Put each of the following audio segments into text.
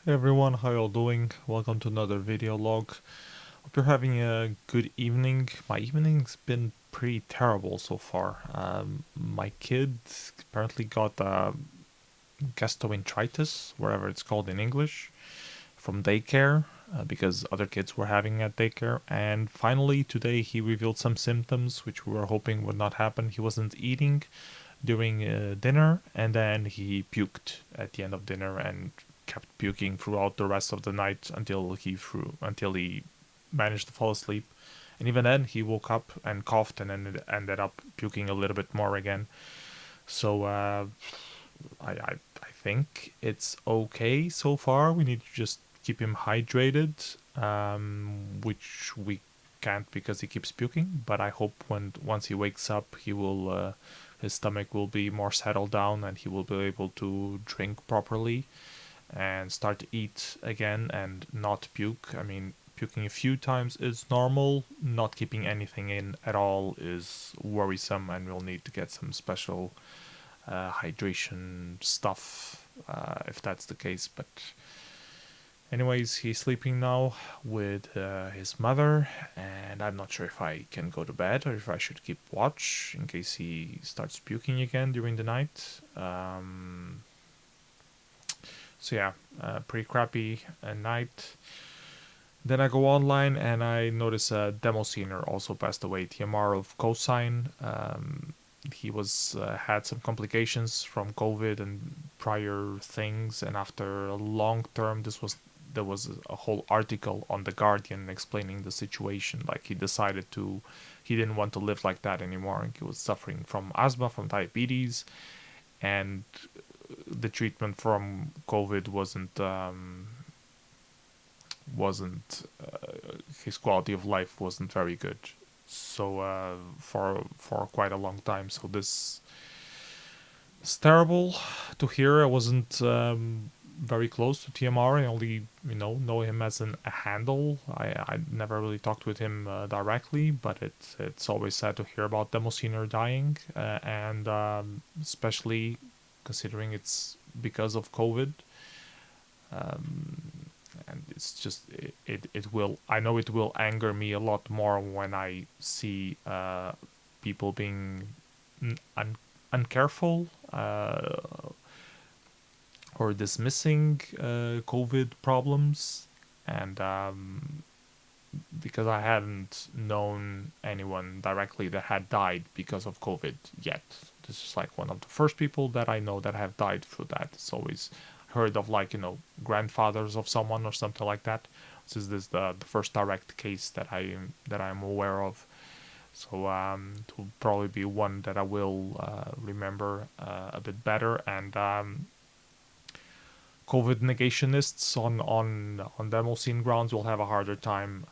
Hey everyone, how y'all doing? Welcome to another video log. Hope you're having a good evening. My evening's been pretty terrible so far. My kid apparently got gastroenteritis, wherever it's called in English, from daycare because other kids were having it at daycare. And finally, today he revealed some symptoms which we were hoping would not happen. He wasn't eating during dinner, and then he puked at the end of dinner and kept puking throughout the rest of the night until he managed to fall asleep. And even then, he woke up and coughed and ended up puking a little bit more again. So I think it's okay so far. We need to just keep him hydrated, which we can't because he keeps puking. But I hope once he wakes up, his stomach will be more settled down and he will be able to drink properly and start to eat again and not puke. I mean, puking a few times is normal. Not keeping anything in at all is worrisome, and we'll need to get some special hydration stuff if that's the case. But anyways, he's sleeping now with his mother, and I'm not sure if I can go to bed or if I should keep watch in case he starts puking again during the night. So yeah, pretty crappy night. Then I go online and I notice a demo scener also passed away, TMR of cosine. He was had some complications from COVID and prior things, and after a long term, there was a whole article on the Guardian explaining the situation. Like he didn't want to live like that anymore. He was suffering from asthma, from diabetes, and the treatment from COVID wasn't his quality of life wasn't very good. So for quite a long time. So this is terrible to hear. I wasn't very close to TMR. I only know him as a handle. I never really talked with him directly, but it's always sad to hear about Demoscene dying, and especially considering it's because of COVID. And it's just it will, I know it will anger me a lot more when I see people being un- uncareful or dismissing COVID problems, and because I hadn't known anyone directly that had died because of COVID yet. This is like one of the first people that I know that have died through that. It's always heard of, like, grandfathers of someone or something like that. This is the first direct case that I'm aware of. So it will probably be one that I will remember a bit better. And COVID negationists on demo scene grounds will have a harder time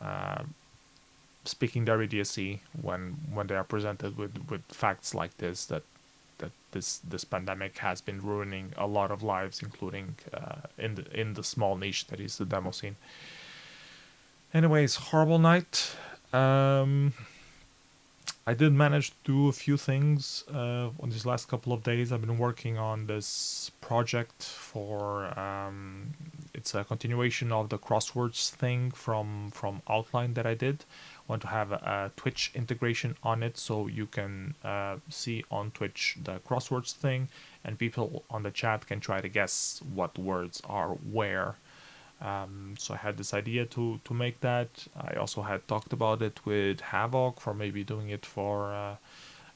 speaking their idiocy when they are presented with facts like this, that this pandemic has been ruining a lot of lives, including in the small niche that is the demo scene. Anyways, horrible night. Um, I did manage to do a few things on these last couple of days. I've been working on this project for it's a continuation of the crosswords thing from Outline that I did. I want to have a Twitch integration on it, so you can see on Twitch the crosswords thing, and people on the chat can try to guess what words are where. So I had this idea to make that. I also had talked about it with Havoc for maybe doing it for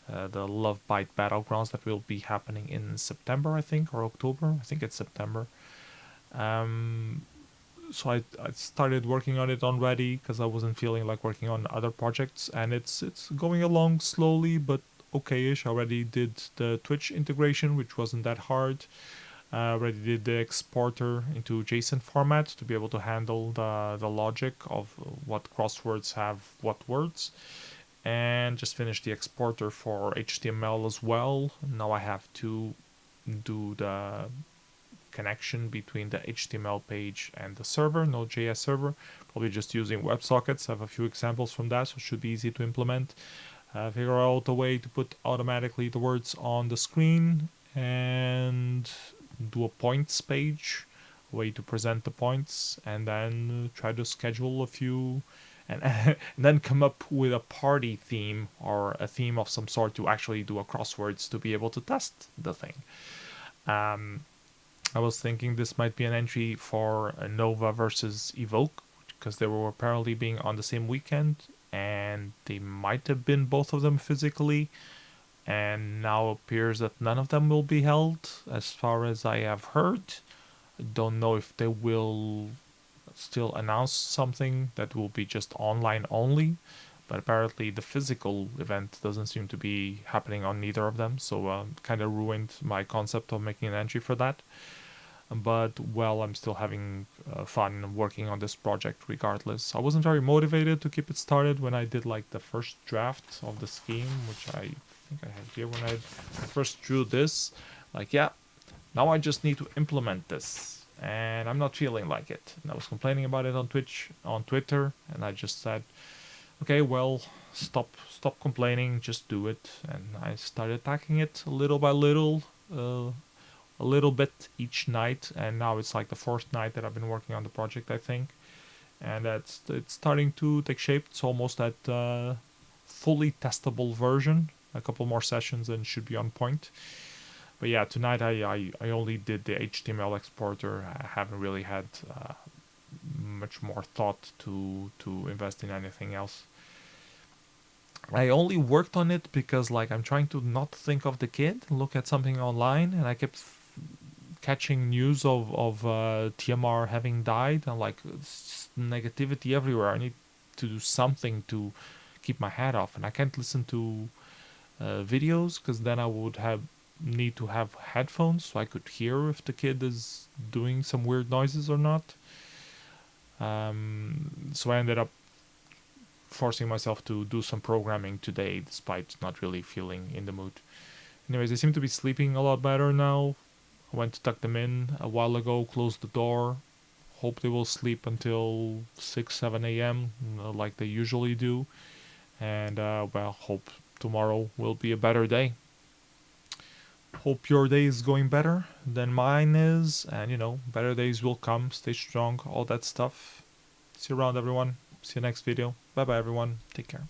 the Love Bite Battlegrounds that will be happening in September, I think, or October. I think it's September. Um, so I started working on it already because I wasn't feeling like working on other projects, and it's going along slowly but okay-ish. I already did the Twitch integration, which wasn't that hard. Already did the exporter into JSON format to be able to handle the logic of what crosswords have what words, and just finished the exporter for HTML as well. Now I have to do the connection between the HTML page and the server, Node.js server, probably just using WebSockets. I have a few examples from that, so it should be easy to implement. Figure out a way to put automatically the words on the screen, and do a points page way to present the points, and then try to schedule a few, and then come up with a party theme or a theme of some sort to actually do a crosswords to be able to test the thing. I was thinking this might be an entry for Nova versus Evoke, because they were apparently being on the same weekend, and they might have been both of them physically, and now appears that none of them will be held, as far as I have heard. I don't know if they will still announce something that will be just online only, but apparently the physical event doesn't seem to be happening on neither of them, so kind of ruined my concept of making an entry for that. But well, I'm still having fun working on this project regardless. I wasn't very motivated to keep it started when I did like the first draft of the scheme, which I think I have here. When I first drew this, like, yeah, now I just need to implement this, and I'm not feeling like it. And I was complaining about it on Twitter, and I just said, okay, well, stop complaining, just do it. And I started attacking it little by little, a little bit each night, and now it's like the fourth night that I've been working on the project, I think, and it's starting to take shape. It's almost at fully testable version. A couple more sessions and should be on point. But yeah, tonight I only did the HTML exporter. I haven't really had much more thought to invest in anything else. I only worked on it because like I'm trying to not think of the kid, look at something online, and I kept catching news of TMR having died, and like it's negativity everywhere. I need to do something to keep my head off, and I can't listen to videos because then I would need to have headphones so I could hear if the kid is doing some weird noises or not. So I ended up forcing myself to do some programming today, despite not really feeling in the mood. Anyways, they seem to be sleeping a lot better now. I went to tuck them in a while ago, closed the door. Hope they will sleep until 6, 7 a.m. Like they usually do. And, well, hope tomorrow will be a better day. Hope your day is going better than mine is. And, better days will come. Stay strong, all that stuff. See you around, everyone. See you next video. Bye bye, everyone. Take care.